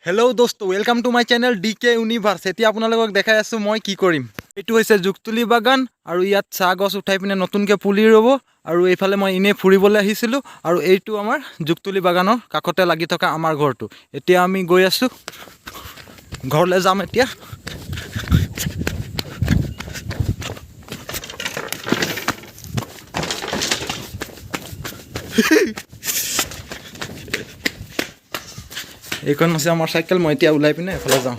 Hello' দোস্ত, welcome to my channel DK universe. এতিয়া আপোনালোকক দেখাই আছোঁ মই কি কৰিম। এইটো হৈছে জুকতুলি বাগান আৰু ইয়াত চাহ গছ উঠাই পিনে নতুনকৈ পুলি ৰুব। আৰু এইফালে মই এনেই ফুৰিবলৈ আহিছিলোঁ আৰু এইটো আমাৰ জুকতুলি বাগানৰ কাষতে লাগি থকা আমাৰ ঘৰটো। এতিয়া আমি গৈ আছোঁ, ঘৰলৈ যাম এতিয়া। এইখন আছে আমাৰ চাইকেল। মই এতিয়া ওলাই পিনে এফালে যাওঁ।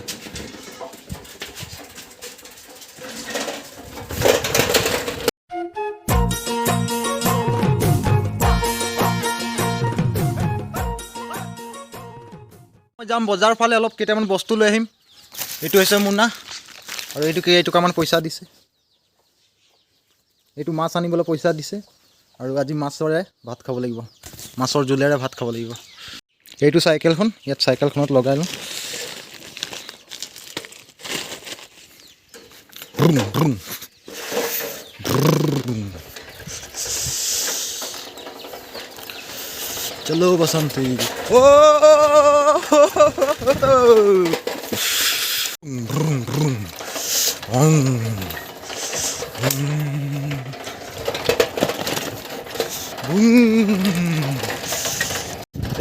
মই যাম বজাৰ ফালে, অলপ কেইটামান বস্তু লৈ আহিম। এইটো হৈছে মোনা আৰু এইটো কেইটকামান পইচা দিছে। এইটো মাছ আনিবলৈ পইচা দিছে আৰু আজি মাছৰে ভাত খাব লাগিব, মাছৰ জোলেৰে ভাত খাব লাগিব। এইটো চাইকেলখন, ইয়াত চাইকেলখনত লগাই লওঁ। চলো বসন্তী।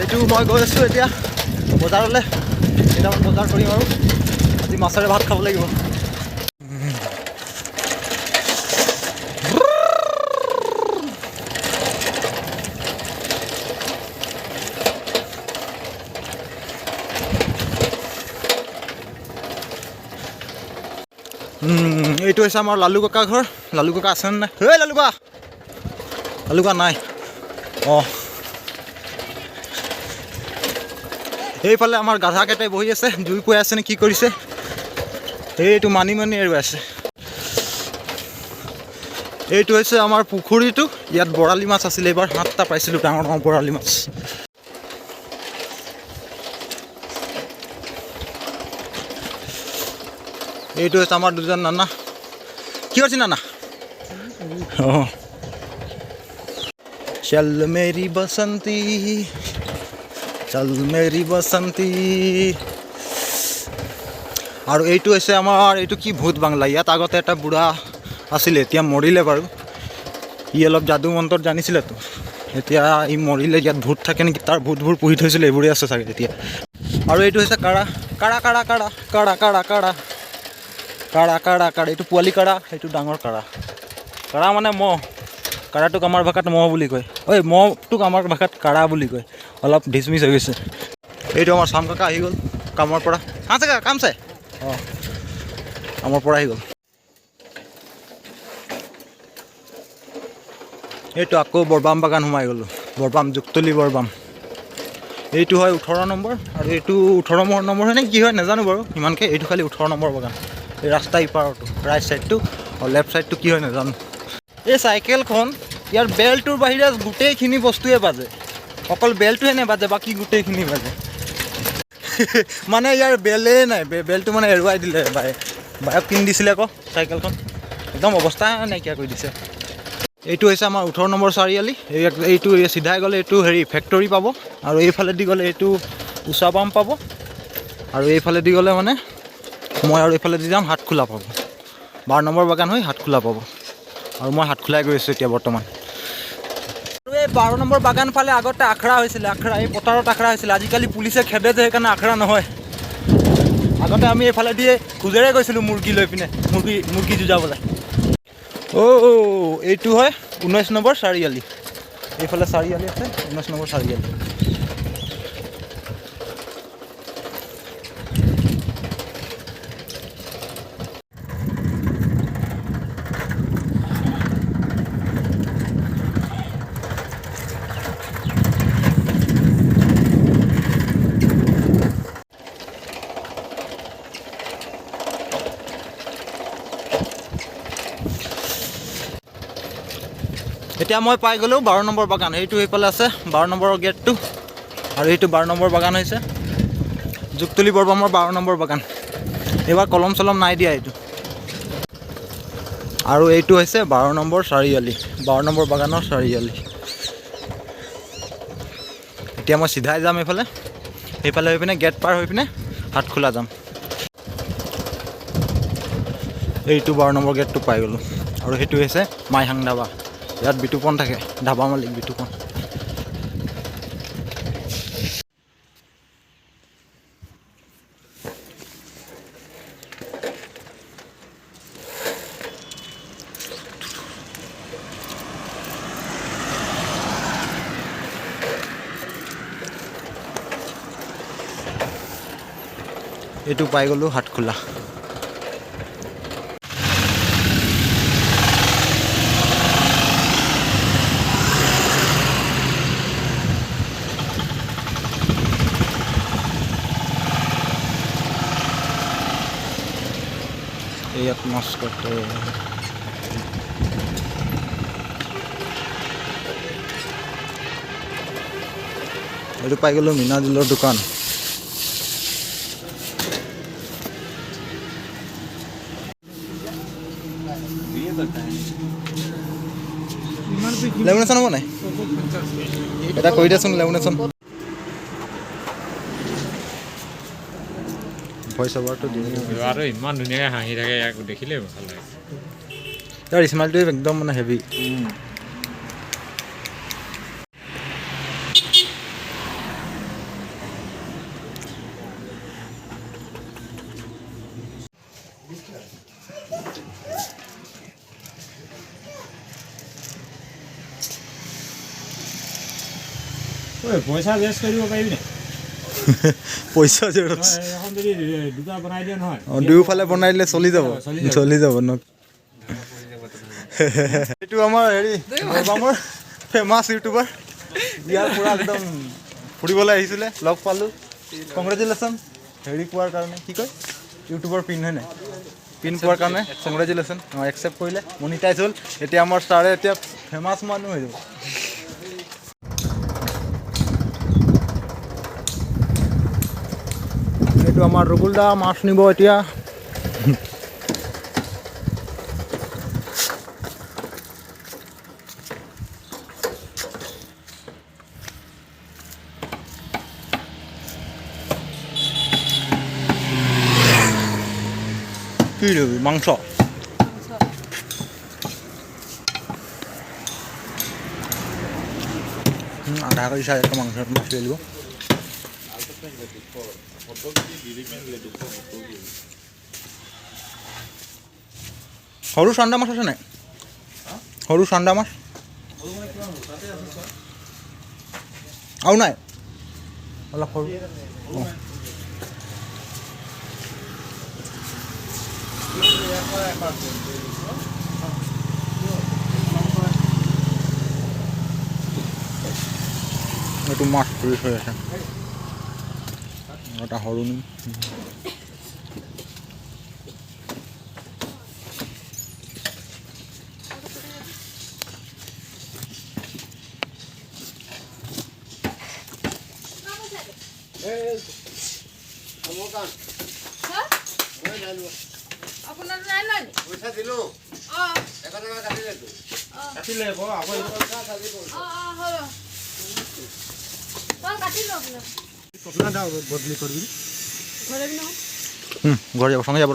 এইটো মই গৈ আছোঁ এতিয়া বজাৰলৈ। কেইটামান বজাৰ কৰিম আৰু আজি মাছেৰে ভাত খাব লাগিব। এইটো হৈছে আমাৰ লালু ককা ঘৰ। লালু ককা আছেনে নাই? হে লালু ককা, লালু ককা নাই। অঁ, এইফালে আমাৰ গাধাকেইটাই বহি আছে, জুই পুৱাই আছে নে কি কৰিছে। এইটো মানিমুনি এৰুৱাই আছে। এইটো হৈছে আমাৰ পুখুৰীটো। ইয়াত বৰালি মাছ আছিলে, এইবাৰ 7টা পাইছিলোঁ, ডাঙৰ ডাঙৰ বৰালি মাছ। এইটো হৈছে আমাৰ দুজন নানা। কি হৈছে নানা? অঁ, চল মেৰি বসন্তী, চল মেৰি বসন্তী। আৰু এইটো হৈছে আমাৰ, এইটো কি ভূত বাংলা। ইয়াত আগতে এটা বুঢ়া আছিলে, এতিয়া মৰিলে বাৰু। ই অলপ যাদু মন্ত্ৰত জানিছিলেতো, এতিয়া ই মৰিলে। ইয়াত ভূত থাকে নেকি, তাৰ ভূতবোৰ পুহি থৈছিলে, এইবোৰেই আছে চাগে এতিয়া। আৰু এইটো হৈছে কাৰা কাৰা কাৰা কাৰা কাৰা কাৰা কাৰা কাৰা কাৰা কাৰা। এইটো পোৱালি কাৰা, সেইটো ডাঙৰ কাৰা। কাৰা মানে মহ, কাৰাটোক আমাৰ ভাষাত মহ বুলি কয়। ঐ, মহটোক আমাৰ ভাষাত কাৰা বুলি কয়। অলপ ধিচমিচ হৈ গৈছে। এইটো আমাৰ চাম কাকা আহি গ'ল কামৰ পৰা। আছে কাকা, কাম চাই। অঁ, কামৰ পৰা আহি গ'ল। এইটো আকৌ বৰবাম বাগান সোমাই গ'লোঁ। বৰবাম, জুকতুলি বৰবাম। এইটো হয় 18 নম্বৰ আৰু এইটো 18 নম্বৰ হয় নে কি হয় নাজানো বাৰু ইমানকৈ। এইটো খালি 18 নম্বৰ বাগান। এই ৰাস্তা ইপাৰটো ৰাইট ছাইডটো আৰু লেফ্ট ছাইডটো কি হয় নাজানো। এই চাইকেলখন, ইয়াৰ বেলটোৰ বাহিৰে গোটেইখিনি বস্তুৱে বাজে। অকল বেলটোহে নাবাজে, বাকী গোটেইখিনি বাজে। মানে ইয়াৰ বেলেই নাই, বেলটো মানে এৰুৱাই দিলে বায়ক কিনি দিছিলে আকৌ চাইকেলখন। একদম অৱস্থা নাইকিয়া কৰি দিছে। এইটো হৈছে আমাৰ 18 নম্বৰ চাৰিআলি। এইটো চিধাই গ'লে এইটো হেৰি ফেক্টৰী পাব, আৰু এইফালেদি গ'লে এইটো উষা পাম্প পাব, আৰু এইফালেদি গ'লে মানে মই আৰু এইফালেদি যাম হাতখোলা পাব। 12 নম্বৰ বাগান হৈ হাতখোলা পাব, আৰু মই হাতখোলাই গৈ আছোঁ এতিয়া বৰ্তমান। আৰু এই 12 নম্বৰ বাগান ফালে আগতে আখৰা হৈছিলে, আখৰা এই পথাৰত আখৰা হৈছিলে। আজিকালি পুলিচে খেদে যে, সেইকাৰণে আখৰা নহয়। আগতে আমি এইফালে দিয়ে খোজেৰে গৈছিলোঁ মুৰ্গী লৈ পিনে, মুৰ্গী যুঁজাবলৈ। এইটো হয় 19 নম্বৰ চাৰিআলি। এইফালে চাৰিআলি আছে, 19 নম্বৰ চাৰিআলি। এতিয়া মই পাই গ'লোঁ 12 নম্বৰ বাগান। এইটো এইফালে আছে 12 নম্বৰৰ গেটটো, আৰু এইটো 12 নম্বৰ বাগান হৈছে জুকতুলি বৰবামৰ 12 নম্বৰ বাগান। এইবাৰ কলম চলম নাই দিয়া এইটো। আৰু এইটো হৈছে 12 নম্বৰ চাৰিআলি, 12 নম্বৰ বাগানৰ চাৰিআলি। এতিয়া মই চিধাই যাম এইফালে, সেইফালে হৈ পিনে গেট পাৰ হৈ পিনে হাটখোলা যাম। এইটো 12 নম্বৰ গেটটো পাই গ'লোঁ আৰু সেইটো হৈছে মাইহাং ধাবা। ইয়াত বিতুপন থাকে, ধাবা মালিক বিতুপন। এইটো পাই গ'লোঁ হাটখোলা। ইয়াত মাছ কাটে। এইটো পাই গ'লোঁ মিনাজুলৰ দোকান। লেমিনেশ্যন হ'ব নাই? এটা কৰি দিয়াচোন লেমিনেশ্যন। ভইচ অভাৰটো দি আৰু ইমান ধুনীয়াকৈ হাঁহি থাকে, ইয়াক দেখিলে ভাল লাগে। ইয়াৰ স্মাইলটো একদম মানে হেভি। পইচা ৱেষ্ট কৰিব পাৰিবি নাই? পইচা এখন যদি দুটা বনাই দিয়ে নহয়, দুয়োফালে বনাই দিলে চলি যাব ন। এইটো আমাৰ হেৰি বৰবামৰ ফেমাছ ইউটিউবাৰ। ইয়াৰ পৰা একদম ফুৰিবলৈ আহিছিলে, লগ পালোঁ। কংগ্ৰেচুলেশ্যন হেৰি পোৱাৰ কাৰণে, কি কয় ইউটিউবৰ পিন হয় নাই, পিন পোৱাৰ কাৰণে কংগ্ৰেচুলেশ্যন। একচেপ্ট কৰিলে, মনিটাইজ হ'ল। এতিয়া আমাৰ ছাৰে এতিয়া ফেমাছ মানুহ হৈ যাব। এইটো আমাৰ ৰবুল দা মাছ নিব এতিয়া। কি ল'বি? মাংস। আধা কেজি চাই একটা মাংস মাছ লৈ দিব। সৰু চান্দা মাছ আছে নাই? সৰু চান্দা মাছ আৰু নাই? অলপ সৰু। এইটো মাছ ফ্ৰী হৈ আছে। এটা সৰু নিম। বদলি করবি ঘরে যাব, সঙ্গে যাব।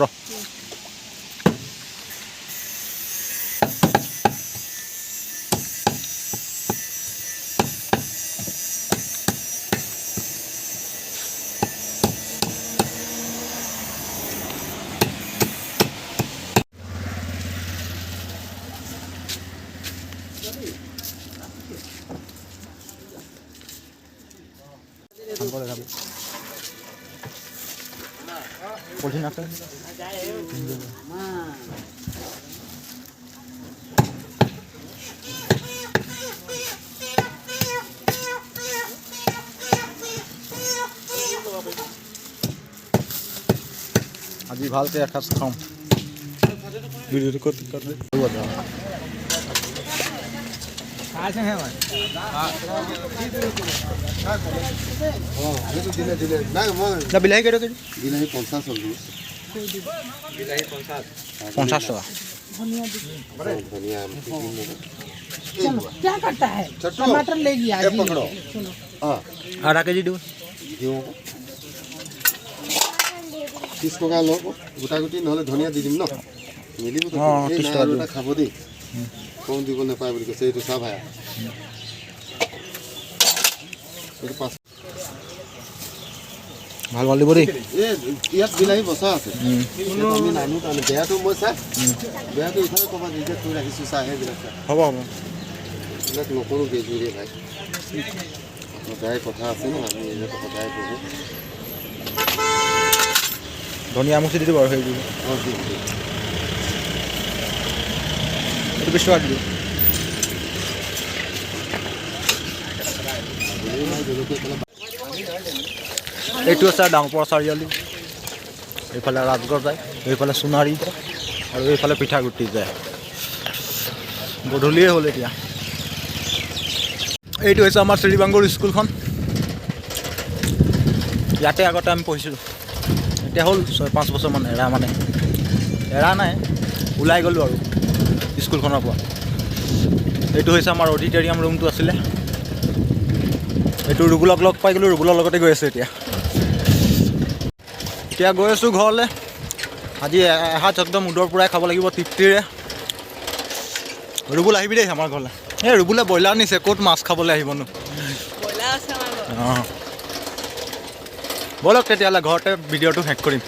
কঠিন আছে। আজি ভালকে এসাঁজ খাম। ভিডিওটো করতে করতে বিলাহী কেটে কেজি? বিলাহী 50 চল্লিছ। বিলাহী 50 টকা। क्या करता है? टमाटर ले लिया। आधा केजी दो। 30 টকা লওক গোটা গুটি নহ'লে ধনিয়া দি দিম ন মিলিব তো অঁ, এই 30 নাই টকা আৰু দিম। এটা খাব দেই কম দিব নাপায় বুলি কৈছে এইটো চা ভাই এইটো 5 ভাল ভাল দিব দেই ইয়াত বিলাহী বচা আছে আমি নানো তাৰমানে বেয়াটো মই চা বেয়াটো ইফালে ক'ৰবাত নিজে থৈ ৰাখিছোঁ চাহ সেইবিলাক চা হ'ব হ'ব এইবিলাক নকৰোঁ বেজুৰিয়ে ভাই সদায় কথা আছে ন আমি এইবিলাক সদায় কৰোঁ ধনিয়া মুচি দি দিব আৰু সেইটো অঁ দিম এইটো 20 টকা দিব জলকীয়া পেলাই এইটো আছে ডাঙৰপৰা চাৰিআলি এইফালে ৰাজগড় যায় এইফালে সোণাৰী যায় আৰু এইফালে পিঠাগুটি যায় গধূলিয়ে হ'ল এতিয়া এইটো হৈছে আমাৰ শ্ৰীবাংগুৰ স্কুলখন ইয়াতে আগতে আমি পঢ়িছিলোঁ এতিয়া হ'ল 4-5 বছৰমান এৰা নাই ওলাই গ'লোঁ আৰু স্কুলখনৰ পৰা এইটো হৈছে আমাৰ অডিটৰিয়াম ৰুমটো আছিলে এইটো ৰুবুলক লগ পাই গ'লোঁ ৰুবুলৰ লগতে গৈ আছোঁ এতিয়া গৈ আছোঁ ঘৰলৈ আজি এসাঁজ একদম উদৰ পূৰাই খাব লাগিব তৃপ্তিৰে ৰুবুল আহিবি দেই আমাৰ ঘৰলৈ এই ৰুবুলে ব্ৰইলাৰ নিছে ক'ত মাছ খাবলৈ আহিবনো অঁ ব'লক তেতিয়াহ'লে ঘৰতে ভিডিঅ'টো শেষ কৰিম